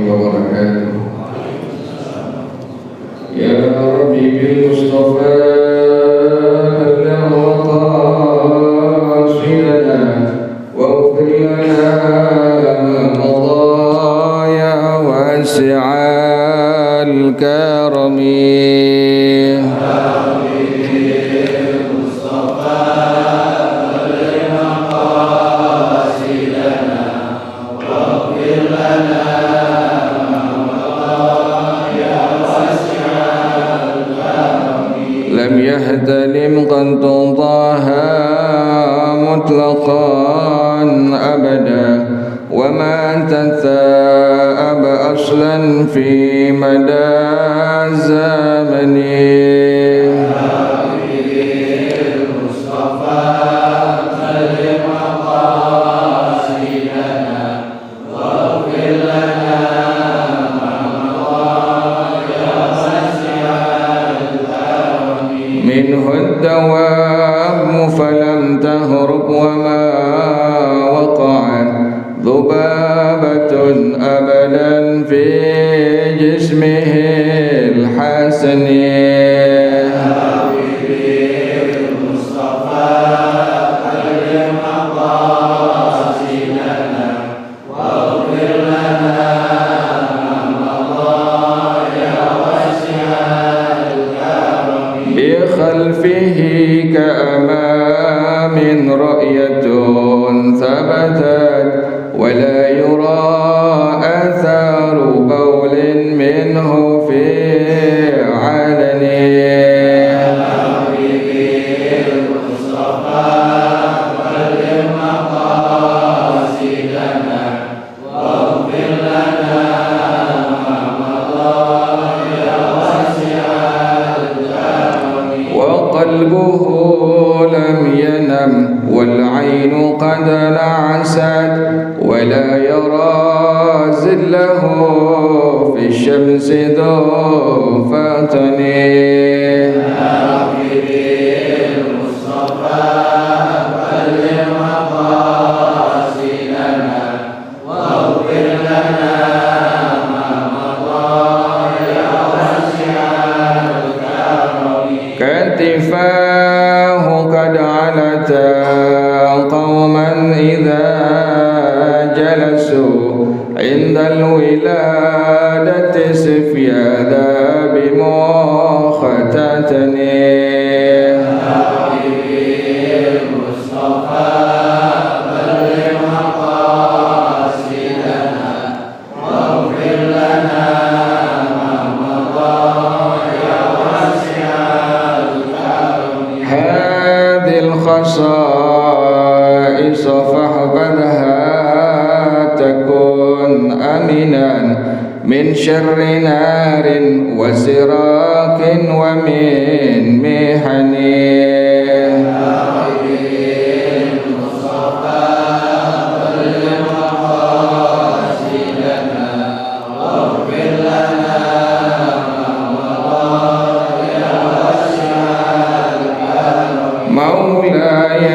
وبركاته. يا ربي بالمصطفى بلغ مقاصدنا واغفر لنا مضايا واسع الكرم. لم يهتلم قد ضاها مطلقا أبدا وما تثاءب أصلا في مدى الزمن. منه الدواب فلم تهرب وما وقعت ذبابة أبدا في جسمه الحسن. بخلفه كأمام رأية ثبتت ولا يرى آثار بول منه في علن. وقلبه لم ينم والعين قد نعست ولا يرى زله في الشمس ذو فطن. كتفاه قد علتا قوما إذا جلسوا عند الولادة سفيادا بمختتن. الخصائص فاحفظها تكن أمنا من شر نار وسراك ومن محن. مولاي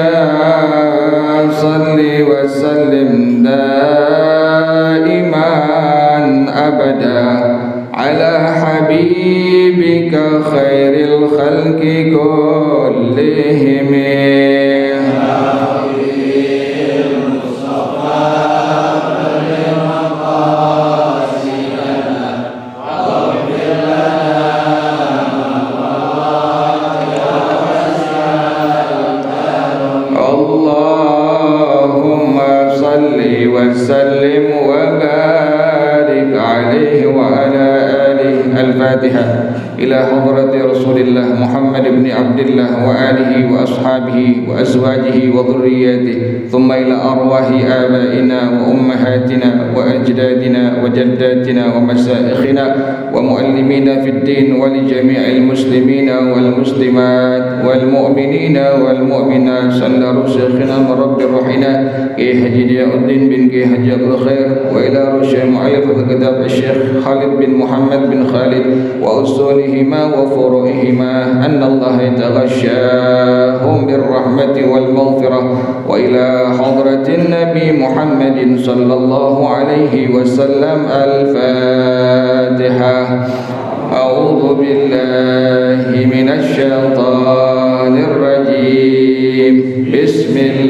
صل وسلم دائما أبدا على حبيبك خير الخلق كلهم. اللهم صل وسلم وبارك عليه وعلى آله. الفاتحة. إلى حضرة رسول الله محمد بن عبد الله وآله وأصحابه وأزواجه وذرياته ثم إلى أرواح آبائنا وأمهاتنا وأجدادنا وجداتنا ومشايخنا ومعلمينا في الدين ولجميع المسلمين والمسلمات والمؤمنين والمؤمنات صلى رشيخنا من رب الرحينا كي حجي ضياء الدين بن كي حجي عبد الخير وإلى رشيخ مؤلف كتاب الشيخ خالد بن محمد بن خالد وأصولهما وفروعهما أن الله يتغشاهم بالرحمة والمغفرة. وإلى حضرة النبي محمد صلى الله عليه وسلم. الفاتحة.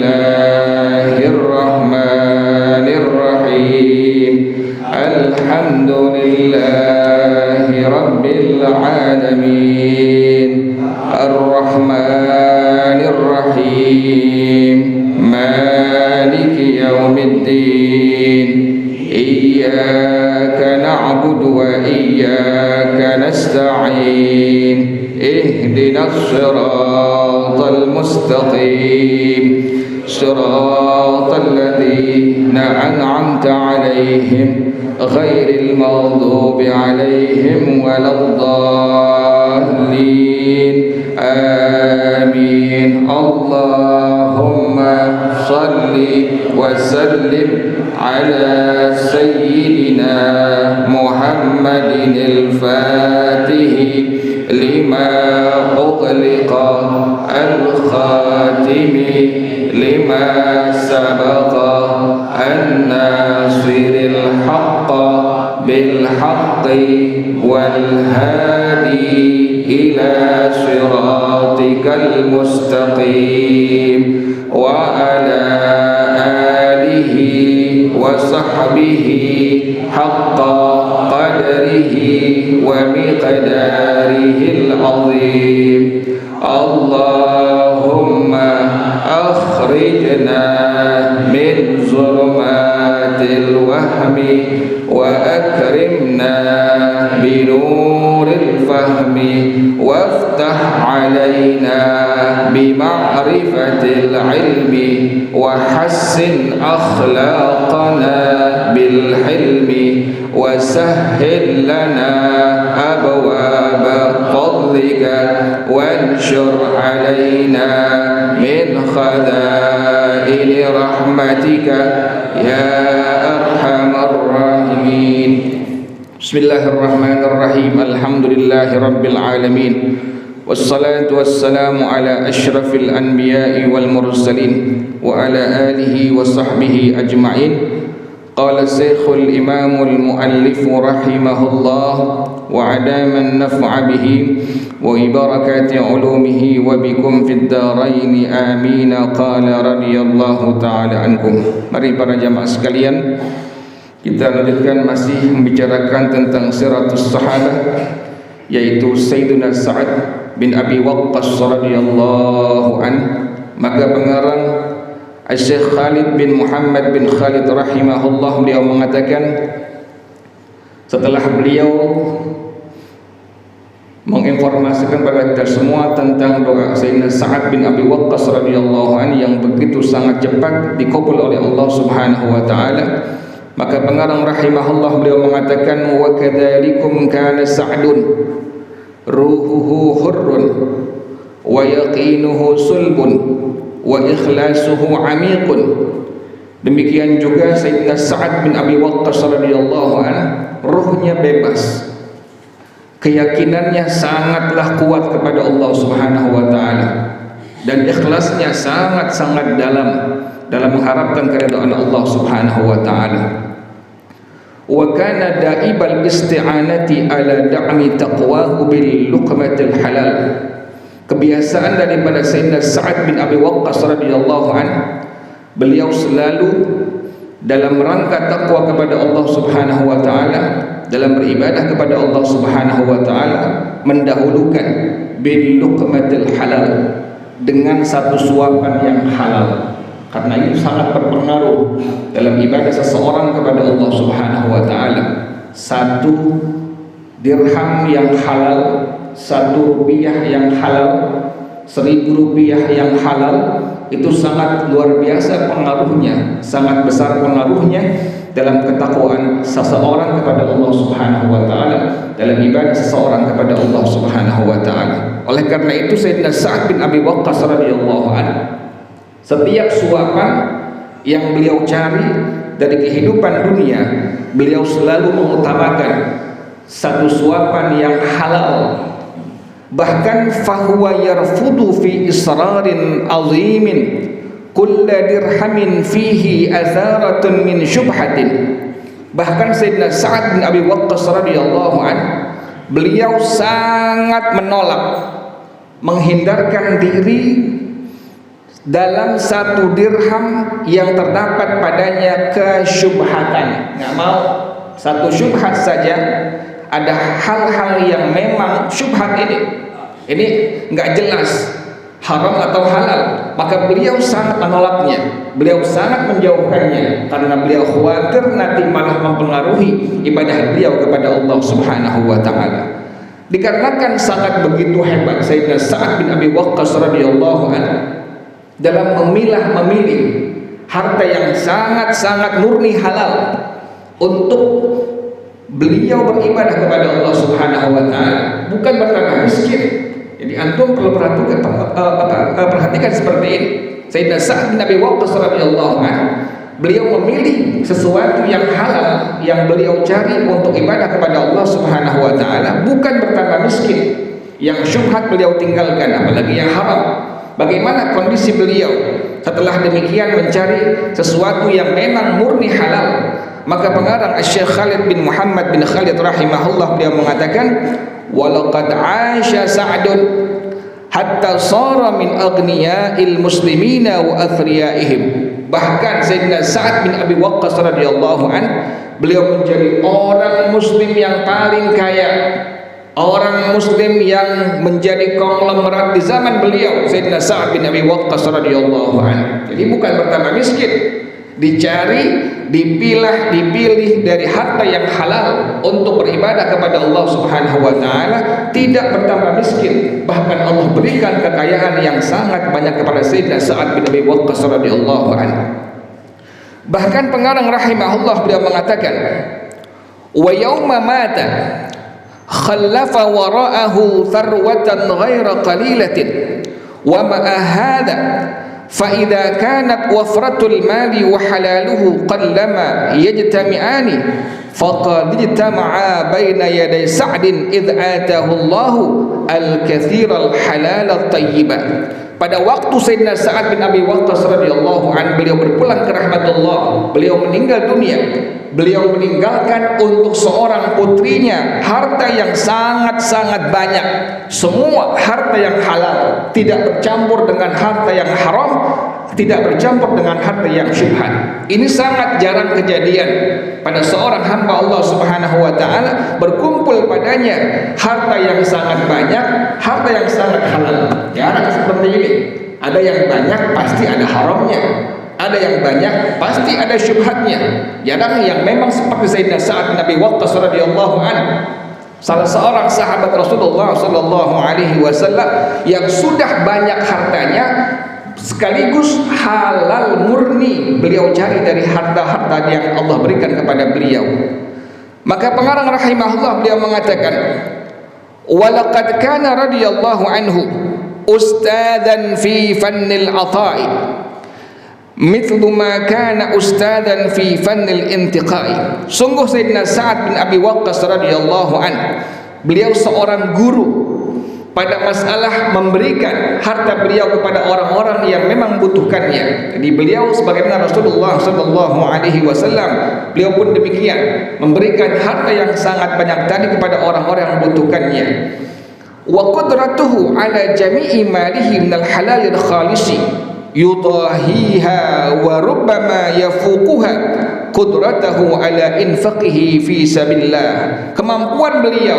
Bismillahirrahmanirrahim. Alhamdulillahi rabbil alamin. Ar-Rahmanir Rahim. Maliki yaumiddin. Iyyaka na'budu wa iyyaka nasta'in. Ihdinas siratal mustaqim. Siratal ladzina an'amta 'alaihim ghairil maghdubi 'alaihim waladdallin. Amin. Allahumma shalli wa sallim ala sayyidina Muhammadin al-Fatih lima ughliqa al-khatimi lima sabaqa an-nasiril haqqa bil haqqi wal hadi ila siratikal mustaqim wa ala alihi wa sahbihi haqqa qadrihi wa miqdarihil azim. Allahumma akhrijna min zulumatil wahmi wa akrimna binuril fahmi waftah alaina bima'rifatil ilmi wa hassin akhlaqana bil hilmi wa sahhil lana abwaba fadlika wanshur alaina min khadaini rahmatika ya arhamar rahimin. Bismillahirrahmanirrahim. Alhamdulillahi rabbil alamin. Wassalatu wassalamu ala ashrafil anbiya'i wal mursalin wa ala alihi wa sahbihi ajma'in. Qala Syekhul Imamul Muallif rahimahullah wa adama an-naf'a bihi wa ibarakati ulumihi wa bikum fid dharain amin. Qala radhiyallahu ta'ala ankum. Mari para jamaah sekalian, kita lanjutkan masih membicarakan tentang siratus sahabah, yaitu Sayyidina Sa'ad bin Abi Waqqas radhiyallahu an. Maka pengarang Syekh Khalid bin Muhammad bin Khalid rahimahullah, beliau mengatakan setelah beliau menginformasikan kepada kita semua tentang doa Sayyidina Sa'ad bin Abi Waqqas radhiyallahu an yang begitu sangat cepat dikabul oleh Allah Subhanahu wa taala, maka pengarang rahimahullah beliau mengatakan wa kadzalikum kana Sa'dun ruhuhu hurrun wa yaqinuhu sulbun wa ikhlasuhu amiqun. Demikian juga Sayyidina Sa'ad bin Abi Waqqas radhiyallahu anhu, ruhnya bebas, keyakinannya sangatlah kuat kepada Allah Subhanahu wa taala, dan ikhlasnya sangat-sangat dalam mengharapkan keridhaan Allah Subhanahu wa taala. Wa kana daibal isti'anati ala da'mi taqwahu bil luqmatil halal. Kebiasaan daripada Sayyidina Sa'ad bin Abi Waqqas radhiyallahu anhu, beliau selalu dalam rangka takwa kepada Allah Subhanahu wa taala, dalam beribadah kepada Allah Subhanahu wa taala, mendahulukan bil luqmatil halal, dengan satu suapan yang halal, karena itu sangat berpengaruh dalam ibadah seseorang kepada Allah Subhanahu wa taala. Satu dirham yang halal, 1 rupiah yang halal, 1000 rupiah yang halal, itu sangat luar biasa pengaruhnya, sangat besar pengaruhnya dalam ketakwaan seseorang kepada Allah Subhanahu wa taala, dalam ibadah seseorang kepada Allah Subhanahu wa taala. Oleh karena itu Sayyidina Sa'ad bin Abi Waqqas radhiyallahu anhu, setiap suapan yang beliau cari dari kehidupan dunia, beliau selalu mengutamakan satu suapan yang halal. Bahkan fahuwa yarfudu fi israrin azimin kulla dirhamin fihi atharatun min syubhatin. Bahkan Sayyidina Sa'ad bin Abi Waqqas radhiyallahu anhu, beliau sangat menolak, menghindarkan diri dalam 1 dirham yang terdapat padanya kesyubhatan. Nggak mau 1 syubhat saja, ada hal-hal yang memang syubhat ini nggak jelas haram atau halal, maka beliau sangat menolaknya, beliau sangat menjauhkannya, karena beliau khawatir nanti malah mempengaruhi ibadah beliau kepada Allah Subhanahu wa taala. Dikarenakan sangat begitu hebat Sayyidina Sa'ad bin Abi Waqqas radhiyallahu anhu dalam memilih harta yang sangat-sangat murni halal untuk beliau beribadah kepada Allah Subhanahu wa taala, bukan bertambah miskin. Jadi antum perlu perhatikan seperti ini. Sayyidina Sa'ad bin Abi Waqqas radhiyallahu anhu, beliau memilih sesuatu yang halal yang beliau cari untuk ibadah kepada Allah Subhanahu wa taala, bukan bertambah miskin. Yang syubhat beliau tinggalkan, apalagi yang haram. Bagaimana kondisi beliau setelah demikian mencari sesuatu yang memang murni halal? Maka pengarang Syekh Khalid bin Muhammad bin Khalid rahimahullah, beliau mengatakan, walaqad 'asha Sa'dun hatta sara min aghniya'il muslimina wa athriyaihim. Bahkan Sayyidina Sa'ad bin Abi Waqqas radhiyallahu an, beliau menjadi orang muslim yang paling kaya, orang muslim yang menjadi konglomerat di zaman beliau, Sayyidina Sa'ad bin Abi Waqqas radhiyallahu an. Jadi bukan bertambah miskin, dicari, dipilih dari harta yang halal untuk beribadah kepada Allah Subhanahu wa taala, tidak bertambah miskin, bahkan Allah berikan kekayaan yang sangat banyak kepada Sayyidina Sa'ad bin Abi Waqqas radhiyallahu anhu. Bahkan pengarang rahimahullah beliau mengatakan, wa yauma mata khallafa wara'ahu tharwatan ghaira qalilatin wa ma'a hadha فإذا كانت وفرة المال وحلاله قلما يجتمعان فقد اجتمعا بين يدي سعد إذ آتاه الله الكثير الحلال الطيب. Pada waktu Sayyidina Sa'ad bin Abi Waqqas radhiyallahu anhu beliau berpulang ke rahmatullah, beliau meninggal dunia, beliau meninggalkan untuk seorang putrinya harta yang sangat-sangat banyak, semua harta yang halal, tidak bercampur dengan harta yang haram, tidak bercampur dengan harta yang syubhat. Ini sangat jarang kejadian pada seorang hamba Allah Subhanahu wa taala, berkumpul padanya harta yang sangat banyak, harta yang sangat halal. Jarang seperti ini. Ada yang banyak pasti ada haramnya, ada yang banyak pasti ada syubhatnya. Jarang yang memang seperti Sayyidina Sa'ad bin Abi Waqqas radhiyallahu anhu, salah seorang sahabat Rasulullah sallallahu alaihi wasallam yang sudah banyak hartanya, sekaligus halal murni beliau cari dari harta-harta yang Allah berikan kepada beliau. Maka pengarang rahimahullah beliau mengatakan, walaqad kana radhiyallahu anhu ustadzan fi fannil ata'i mithlu ma kana ustadzan fi fannil intiqai. Sungguh Sayyidina Sa'ad bin Abi Waqqas radhiyallahu anhu, beliau seorang guru pada masalah memberikan harta beliau kepada orang-orang yang memang membutuhkannya. Jadi beliau sebagaimana Rasulullah sallallahu alaihi wasallam, beliau pun demikian, memberikan harta yang sangat banyak tadi kepada orang-orang yang membutuhkannya. Wa qudratuhu ala jami'i malihi minal halalil khalisi yudahiha wa rubbama yafuquha qudratahu ala infaqihi fi sabilillah. Kemampuan beliau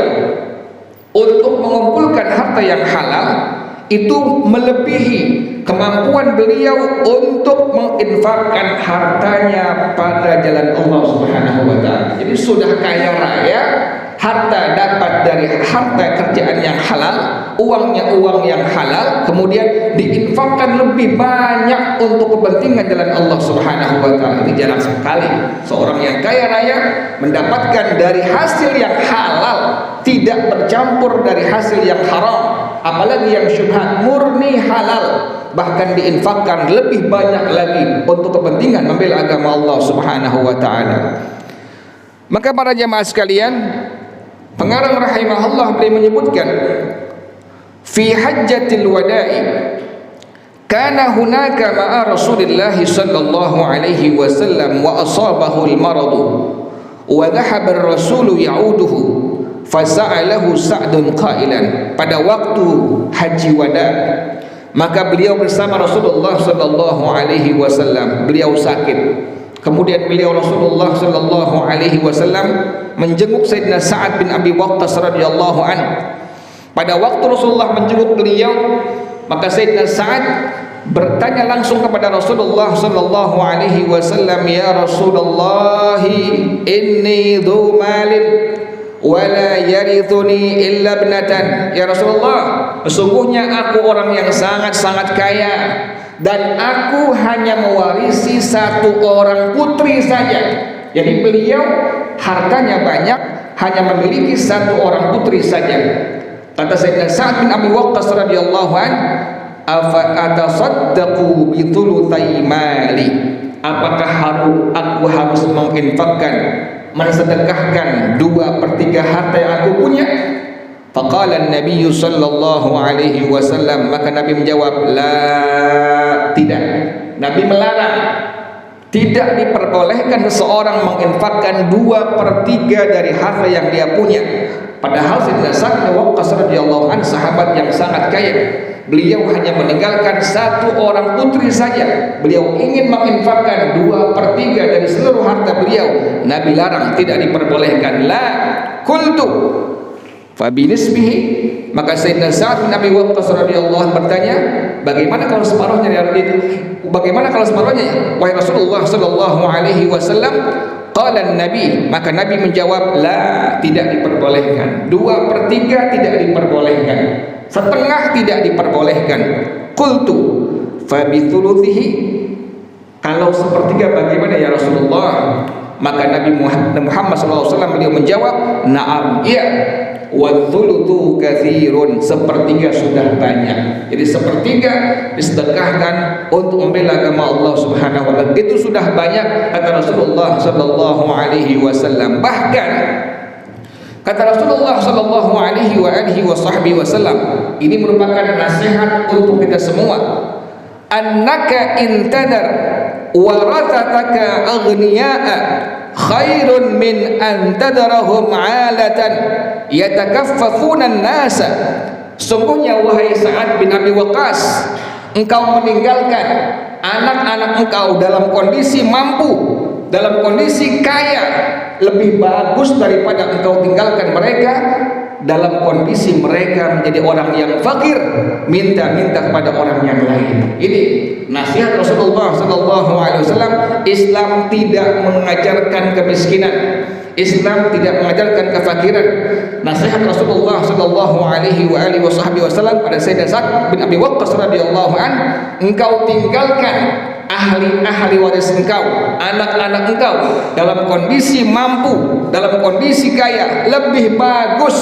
untuk mengumpulkan harta yang halal itu melebihi kemampuan beliau untuk menginfakkan hartanya pada jalan Allah Subhanahu wa taala. Jadi sudah kaya raya, harta dapat dari harta kerjaan yang halal, uangnya uang yang halal, kemudian diinfakkan lebih banyak untuk kepentingan jalan Allah Subhanahu wa taala. Ini jarang sekali seorang yang kaya raya mendapatkan dari hasil yang halal, tidak bercampur dari hasil yang haram, apalagi yang syubhat, murni halal, bahkan diinfakkan lebih banyak lagi untuk kepentingan membela agama Allah Subhanahu wa taala. Maka para jamaah sekalian, pengarang rahimahullah beliau menyebutkan, fi hajjatil wada'i kana hunaka ma'a Rasulillah sallallahu alaihi wasallam wa asabahu al-marad wa dhahaba ar-rasul ya'uduhu fasa'alahu Sa'dun qailan. Pada waktu haji wada, maka beliau bersama Rasulullah sallallahu alaihi wasallam. Beliau sakit. Kemudian beliau Rasulullah sallallahu alaihi wasallam menjenguk Sayyidina Sa'ad bin Abi Waqqas radhiyallahu anhu. Pada waktu Rasulullah menjenguk beliau, maka Sayyidina Sa'ad bertanya langsung kepada Rasulullah sallallahu alaihi wasallam, "Ya Rasulullah, inni dzu malin wa la yarithuni illa ibnatan." Ya Rasulullah, sesungguhnya aku orang yang sangat-sangat kaya dan aku hanya mewarisi satu orang putri saja. Jadi beliau hartanya banyak, hanya memiliki satu orang putri saja. Kata Sayyidina Sa'ad bin Abi Waqqas radhiyallahu anhu, "Afa atasaddaqu bi thulutsai mali?" Apakah aku harus menginfakkan, mensedekahkan 2/3 harta yang aku punya? Faqala an-nabiy sallallahu alaihi wasallam, maka Nabi menjawab, "La, tidak." Nabi melarang. Tidak diperbolehkan seseorang menginfakkan 2/3 dari harta yang dia punya. Padahal Sayyidina Sa'ad bin Waqqas radhiyallahu anhu sahabat yang sangat kaya. Beliau hanya meninggalkan satu orang putri saja. Beliau ingin menginfakkan 2/3 dari seluruh harta beliau. Nabi larang, tidak diperbolehkan. La qultu fa binisbihi. Maka Sayyidina Sa'ad bin Abi Waqqas radhiyallahu anhu bertanya, bagaimana kalau separuhnya dari itu? Bagaimana kalau separuhnya? Wahai Rasulullah sallallahu alaihi wasallam. Qala Nabi, maka Nabi menjawab, la, tidak diperbolehkan. 2/3 tidak diperbolehkan. Setengah tidak diperbolehkan. Qultu fa bi thuluthihi. Kalau sepertiga bagaimana ya Rasulullah? Maka Nabi Muhammad SAW beliau menjawab, na'am, iya. Wa thuluthu katsirun, sepertiga sudah banyak. Jadi sepertiga disedekahkan untuk membela agama Allah Subhanahu wa taala. Itu sudah banyak, kata Rasulullah sallallahu alaihi wasallam. Bahkan kata Rasulullah sallallahu alaihi wasallam, ini merupakan nasihat untuk kita semua. Annaka intadar warathataka aghniya'a khairun min antadarahum 'alatan yatakaffafuna an-nasa. Sungguhnya wahai Sa'ad bin Abi Waqqas, engkau meninggalkan anak-anak engkau dalam kondisi mampu, dalam kondisi kaya, lebih bagus daripada engkau tinggalkan mereka dalam kondisi mereka menjadi orang yang fakir, minta-minta kepada orang yang lain. Ini nasihat Rasulullah sallallahu alaihi wasallam. Islam tidak mengajarkan kemiskinan. Islam tidak mengajarkan kefakiran. Nasihat Rasulullah sallallahu alaihi wasallam pada Sayyidina Sa'ad bin Abi Waqqas radhiyallahu an, engkau tinggalkan ahli waris engkau, anak-anak engkau dalam kondisi mampu, dalam kondisi kaya, lebih bagus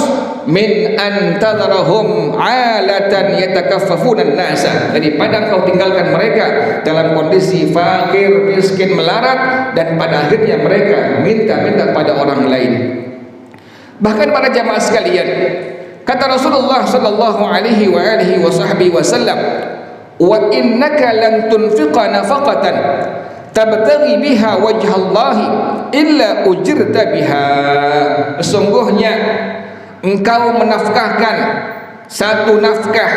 min antadarahum 'alatan yatakaffafuna an-nasa, daripada engkau tinggalkan mereka dalam kondisi fakir, miskin, melarat, dan pada akhirnya mereka minta-minta pada orang lain. Bahkan para jamaah sekalian, kata Rasulullah sallallahu alaihi wasallam, wa innaka lan tunfiqa nafaqatan tabtaghi biha wajhallahi illa ujirta biha. Sesungguhnya engkau menafkahkan satu nafkah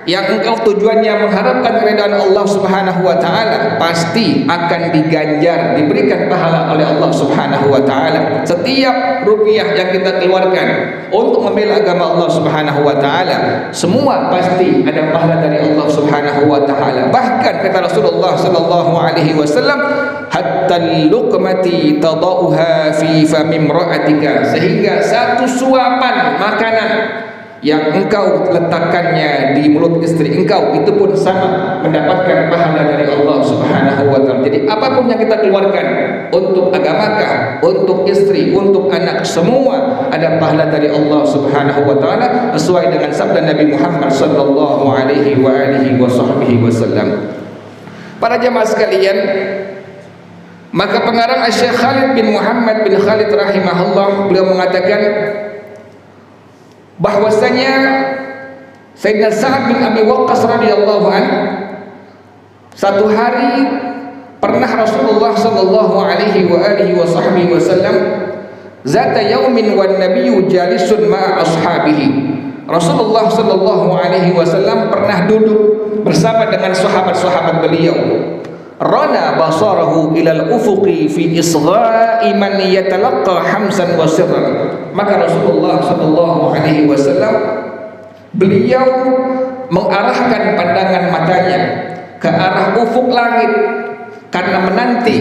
yang engkau tujuannya mengharapkan keridhaan Allah Subhanahu wa taala, pasti akan diganjar, diberikan pahala oleh Allah Subhanahu wa taala. Setiap rupiah yang kita keluarkan untuk membela agama Allah Subhanahu wa taala, semua pasti ada pahala dari Allah Subhanahu wa taala. Bahkan kata Rasulullah sallallahu alaihi wasallam, hatta luqmati tadauha fi fami imra'atika, sehingga satu suapan makanan yang engkau letakkannya di mulut istri engkau, itu pun sama mendapatkan pahala dari Allah Subhanahu wa taala. Jadi apapun yang kita keluarkan untuk agamakah, untuk istri, untuk anak, semua ada pahala dari Allah Subhanahu wa taala, sesuai dengan sabda Nabi Muhammad sallallahu alaihi wasallam. Para jamaah sekalian, maka pengarang Syekh Khalid bin Muhammad bin Khalid rahimahullah, beliau mengatakan bahwasanya Sayyidina Sa'ad bin Abi Waqqas radhiyallahu anhu, satu hari pernah Rasulullah sallallahu alaihi wasallam zata yaumin wan nabiyyu jalisun ma'a ashabihi, Rasulullah sallallahu alaihi wasallam pernah duduk bersama dengan sahabat-sahabat beliau. Rana basarahu ilal ufuqi fi isgha'i man yatalaqqa hamsan wa sirran. Maka Rasulullah sallallahu alaihi wasallam beliau mengarahkan pandangan matanya ke arah ufuk langit karena menanti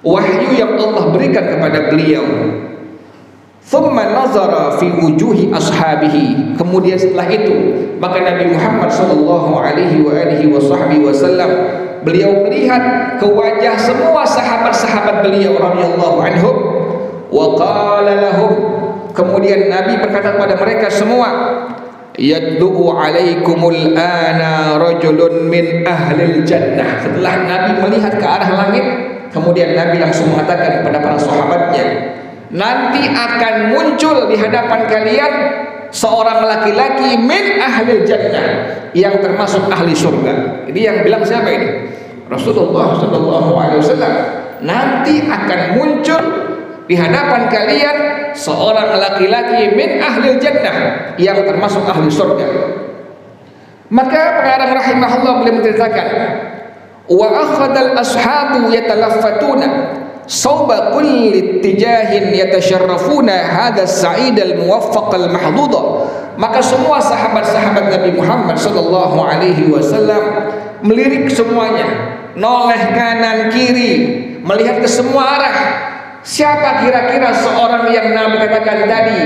wahyu yang Allah berikan kepada beliau. Thumma nazara fi wujuhi ashabihi. Kemudian setelah itu maka Nabi Muhammad sallallahu alaihi wasallam beliau melihat ke wajah semua sahabat-sahabat beliau radhiyallahu anhum wa qala lahum. Kemudian Nabi berkata kepada mereka semua, yaddu'u alaikumul ana rajulun min ahlil jannah. Setelah Nabi melihat ke arah langit, kemudian Nabi langsung mengatakan kepada para sahabatnya, nanti akan muncul di hadapan kalian seorang laki-laki min ahli jannah, yang termasuk ahli surga. Ini yang bilang siapa ini? Rasulullah sallallahu alaihi wasallam. Nanti akan muncul di hadapan kalian seorang laki-laki min ahli jannah, yang termasuk ahli surga. Maka pengarang rahimahullah beliau menceritakan, wa akhadal ashabu yatalaffatuna sauba kulli tijahin yatasharrafuna hadha as-sa'id al-muwaffaq al-mahdhuda. Maka semua sahabat-sahabat Nabi Muhammad sallallahu alaihi wasallam melirik semuanya, noleh kanan kiri, melihat ke semua arah. Siapa kira-kira seorang yang Nabi katakan tadi,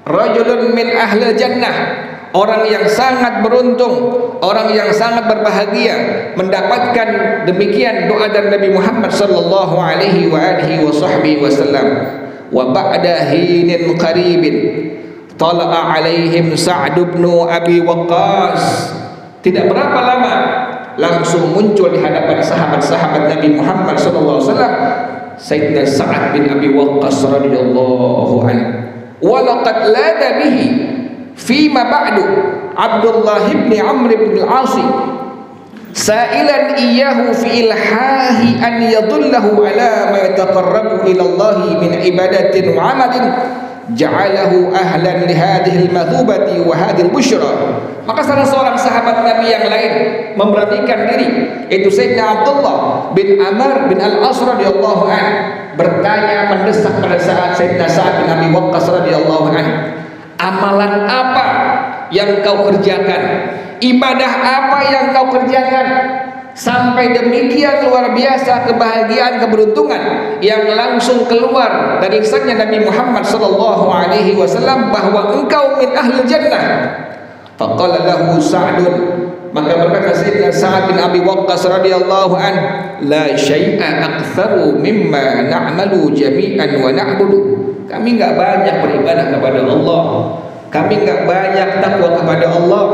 rajulun min ahli jannah, orang yang sangat beruntung, orang yang sangat berbahagia mendapatkan demikian doa dari Nabi Muhammad sallallahu alaihi wasallam. Wa ba'da hinin qaribin tala'a alaihim Sa'd bin Abi Waqqas. Tidak berapa lama langsung muncul di hadapan sahabat-sahabat Nabi Muhammad sallallahu alaihi wasallam Sayyidina Sa'd bin Abi Waqqas radhiyallahu anhu. Wa laqad lada bihi fima ba'du Abdullah bin Amr bin al-As sa'ilan iyyahu fi ilhahi an yadullahu ala ma yataqarrabu ila Allah min ibadatin wa amalin ja'alahu ahlan li hadhihi al-madhubati wa hadhihi al-bushra. Maka salah seorang sahabat Nabi yang lain memberanikan diri, yaitu Sayyidina Abdullah bin Amr bin al-As radhiyallahu anhu, bertanya mendesak pada saat Sayyidina Sa'd bin Abi Waqqas radhiyallahu anhu, amalan apa yang kau kerjakan, ibadah apa yang kau kerjakan sampai demikian luar biasa kebahagiaan, keberuntungan yang langsung keluar dari lisannya Nabi Muhammad sallallahu alaihi wasallam bahwa engkau min ahli jannah. Faqala lahu Sa'dun, maka berkata Sayyidina Sa'd bin Abi Waqqas radhiyallahu anhu, la syai'a aktsaru mimma na'malu jami'an wa na'budu. Kami enggak banyak beribadah kepada Allah, kami enggak banyak takwa kepada Allah,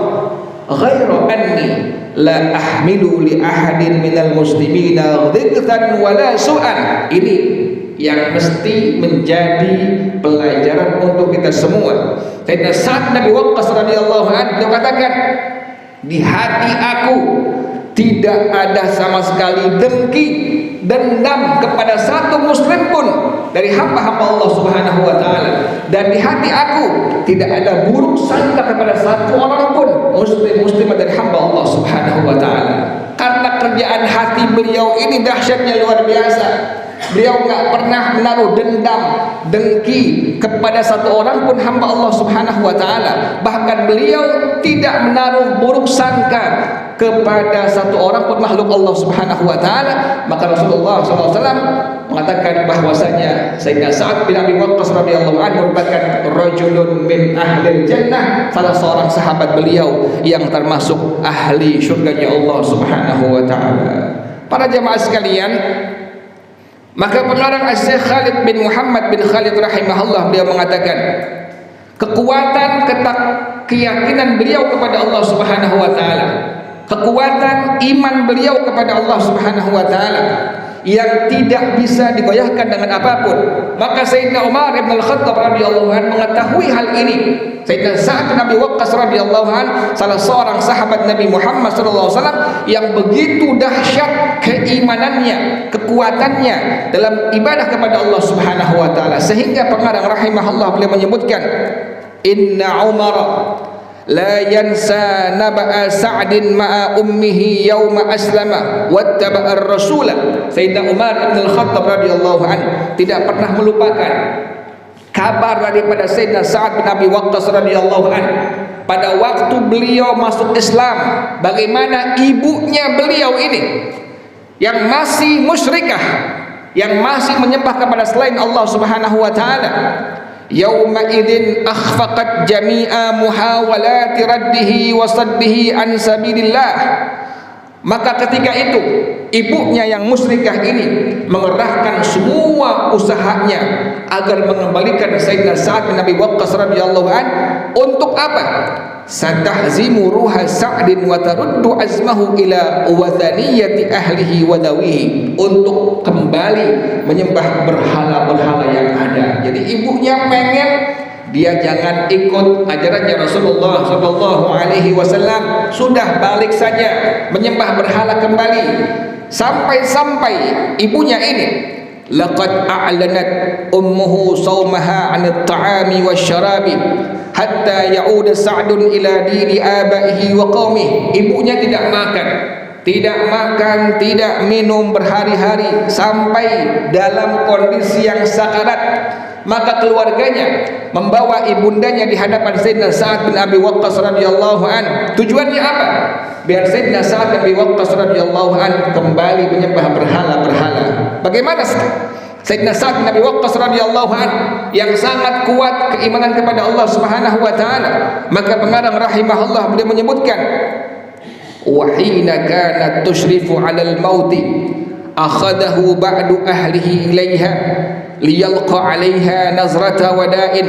ghairu anni la ahmilu li ahadin minal muslimina dhikran wala su'an. Ini yang mesti menjadi pelajaran untuk kita semua. Sayyidina Sa'd Nabi Waqqas radhiyallahu anhu dia katakan, di hati aku tidak ada sama sekali dengki, dendam kepada satu muslim pun dari hamba-hamba Allah Subhanahu wa taala, dan di hati aku tidak ada buruk sangka kepada satu orang pun muslimah dari hamba Allah Subhanahu wa taala. Karena kerjaan hati beliau ini dahsyatnya luar biasa. Beliau enggak pernah menaruh dendam, dengki kepada satu orang pun hamba Allah Subhanahu wa taala. Bahkan beliau tidak menaruh buruk sangka kepada satu orang pun makhluk Allah Subhanahu wa taala. Maka Rasulullah SAW mengatakan bahwasanya Sayyidina Sa'd bin Abi Waqqas radhiyallahu anhu merupakan rajulun min ahli jannah, salah seorang sahabat beliau yang termasuk ahli surganya Allah Subhanahu wa taala. Para jamaah sekalian, maka pengarang Asy-Syaikh Khalid bin Muhammad bin Khalid rahimahullah beliau mengatakan, kekuatan keyakinan beliau kepada Allah Subhanahu wa taala, kekuatan iman beliau kepada Allah Subhanahu wa taala yang tidak bisa digoyahkan dengan apapun. Maka Sayyidina Umar bin Al-Khattab radhiyallahu anhu mengetahui hal ini. Sayyidina Sa'd bin Abi Waqqas radhiyallahu anhu salah seorang sahabat Nabi Muhammad sallallahu alaihi wasallam yang begitu dahsyat keimanannya, kekuatannya dalam ibadah kepada Allah Subhanahu wa taala, sehingga pengarang rahimahullah beliau menyebutkan, inna Umar la yansa naba'a Sa'din ma'a ummihi yawma aslama wattaba'a ar-rasula. Sayyidina Umar bin Al-Khattab radhiyallahu anhu tidak pernah melupakan kabar daripada Sayyidina Sa'ad bin Abi Waqqas radhiyallahu anhu pada waktu beliau masuk Islam, bagaimana ibunya beliau ini yang masih musyrikah, yang masih menyembah kepada selain Allah Subhanahu wa taala, yauma idzin akhfaqat jami'a muhawalati raddihi wa saddihi an sabilillah. Maka ketika itu ibunya yang musyrikah ini mengerahkan semua usahanya agar mengembalikan Sayyidina Sa'ad bin Abi Waqqas radhiyallahu an untuk apa? Satahzimu ruha Sa'din wa taruddu azmahu ila wathaniyati ahlihi wa dawihi, untuk kembali menyembah berhala-berhala yang ada. Jadi ibunya pengen dia jangan ikut ajarannya Rasulullah sallallahu alaihi wasallam, sudah balik saja menyembah berhala kembali. Sampai-sampai ibunya ini laqad a'lanat ummuhu sawmaha 'anil ta'ami wasyarabi hatta ya'ud Sa'dun ila dini abaihi wa qaumihi. Ibunya tidak makan, tidak minum berhari-hari sampai dalam kondisi yang sakarat. Maka keluarganya membawa ibundanya di hadapan Sayyidina Sa'ad bin Abi Waqqas radhiyallahu an. Tujuannya apa? Biar Sayyidina Sa'ad bin Abi Waqqas radhiyallahu an kembali menyembah berhala-berhala. Bagaimana Sayyidina Sa'ad bin Abi Waqqas radhiyallahu an yang sangat kuat keimanan kepada Allah Subhanahu wa taala? Maka pengarang rahimahullah beliau menyebutkan, wa hina kanat tushrifu 'alal mauti akhadahu ba'du ahlihi ilaiha liyalqa 'alaiha nazrata wada'in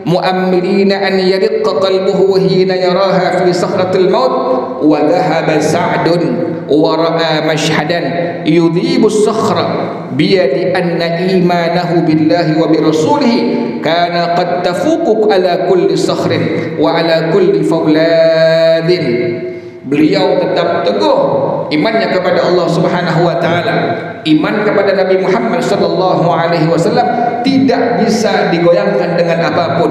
mu'ammilina an yariqqa qalbuhu hina yaraha fi sakhratil maut wa dhahaba Sa'dun wa ra'a mashhadan yudhibu as-sakhra biyadi anna imanahu billahi wa bi rasulihi kana qad tafuqu ala kulli sakhrin wa ala kulli fauladin. Beliau tetap teguh imannya kepada Allah Subhanahu wa taala. Iman kepada Nabi Muhammad sallallahu alaihi wasallam tidak bisa digoyangkan dengan apapun.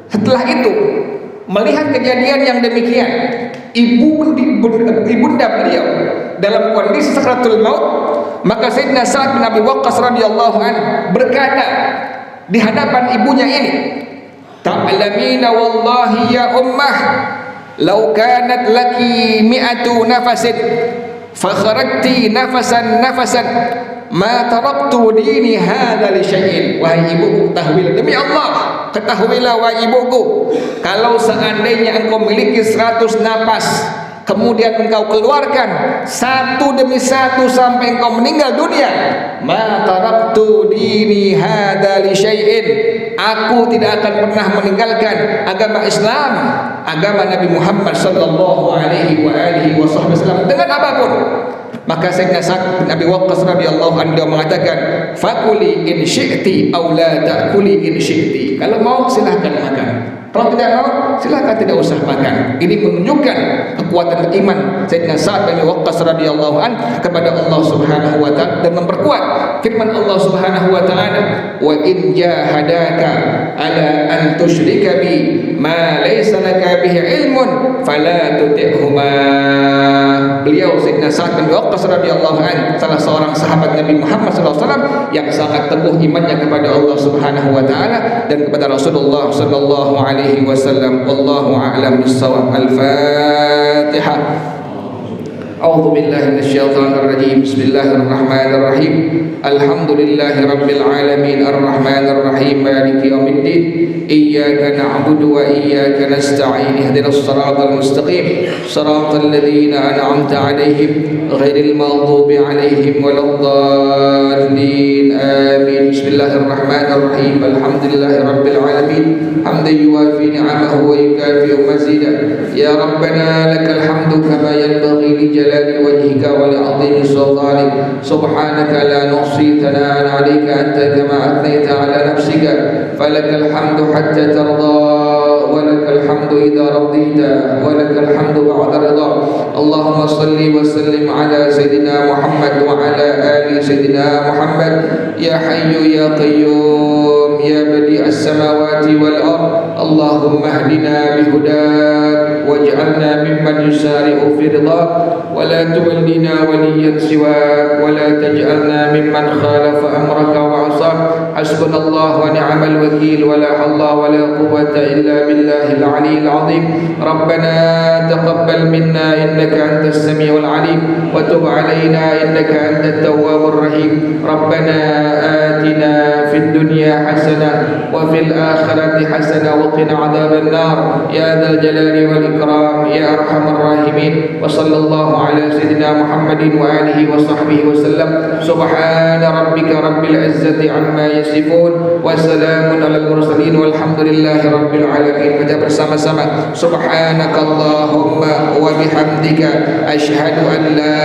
Setelah itu, melihat kejadian yang demikian, ibunda beliau dalam kondisi sakratul maut, maka Sayyidina Sa'ad bin Abi Waqqas radhiyallahu anhu berkata di hadapan ibunya ini, ta'lamina wallahi ya ummah law kanat laki mi'atu nafasin fa kharajti nafasan ma taraktu dini hadza li syai'in. Wahai ibuku, ketahuilah, demi Allah ketahuilah wahai ibuku, kalau seandainya engkau memiliki 100 napas kemudian engkau keluarkan satu demi satu sampai engkau meninggal dunia, ma taraktu dini hadza li syai'in, aku tidak akan pernah meninggalkan agama Islam, agama Nabi Muhammad sallallahu alaihi wasallam dengan apapun. Maka Sayyidina Sa'ad bin Abi Waqqas radhiyallahu anhu dia mengatakan, fakuli in syi'ti aw la ta'kuli in syi'ti. Kalau mau silahkan makan, kalau tidak mau silahkan tidak usah makan. Ini menunjukkan kekuatan iman Sayyidina Sa'ad bin Abi Waqqas radhiyallahu anhu kepada Allah Subhanahu wa taala dan memperkuat firman Allah Subhanahu wa taala, wa in jahadaka ala an tusyrika bi ma laysa laka bihi ilmun fala tuti'huma. Beliau Sayyidina Sa'ad bin Waqqas radhiyallahu anhu salah seorang sahabat Nabi Muhammad sallallahu alaihi wasallam yang sangat teguh imannya kepada Allah Subhanahu wa taala dan kepada Rasulullah sallallahu alaihi wasallam. Wallahu a'lam bis-shawab. Al-Fatihah. A'udzu billahi minasyaitonir rajim. Bismillahirrahmanirrahim. Alhamdulillahi rabbil alamin arrahmanir rahim maliki yaumiddin. Iyyaka na'budu wa iyyaka nasta'in. Ihdinas siratal mustaqim. Siratal ladzina an'amta 'alaihim ghairil maghdubi 'alaihim waladdallin. Amin. Bismillahirrahmanirrahim. Alhamdulillahi rabbil alamin. Hamdan yuwafi ni'amahu wa yukafi mazidah. Ya Rabbana lakal hamdu kama yanbaghi li jalali wajhika wa li 'azimi sultanik. Subhanaka la nuhsi thana'an 'alaika anta kama athnayta 'ala nafsika falakal hamdu hatta tarda ولك الحمد إذا رضيت ولك الحمد بعد رضا. اللهم صل وسلم على سيدنا محمد وعلى آل سيدنا محمد. يا حي يا قيوم يا بديع السماوات والأرض اللهم اهدنا بهداك واجعلنا ممن يسارع في رضاك ولا تولنا وليا سواك ولا تجعلنا ممن خالف أمرك وعصاك. حسبنا الله ونعم الوكيل ولا حول ولا قوة إلا بالله العلي العظيم. ربنا تقبل منا إنك أنت السميع العليم وتب علينا إنك أنت التواب الرحيم. ربنا آتنا في الدنيا حسنة وفي الآخرة حسنة وقنا عذاب النار يا ذا الجلال والإكرام يا أرحم الراحمين. وصلى الله على سيدنا محمد وآله وصحبه وسلم. سبحان ربك رب العزة عما يصفون وسلام على المرسلين والحمد لله رب العالمين. Baca bersama-sama. Subhanakallahumma wa bihamdika asyhadu an la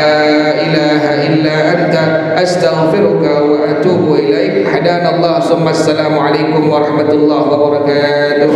ilaha illa anta astaghfiruka wa atubu ilaik. Hadanallah. Assalamualaikum warahmatullahi wabarakatuh.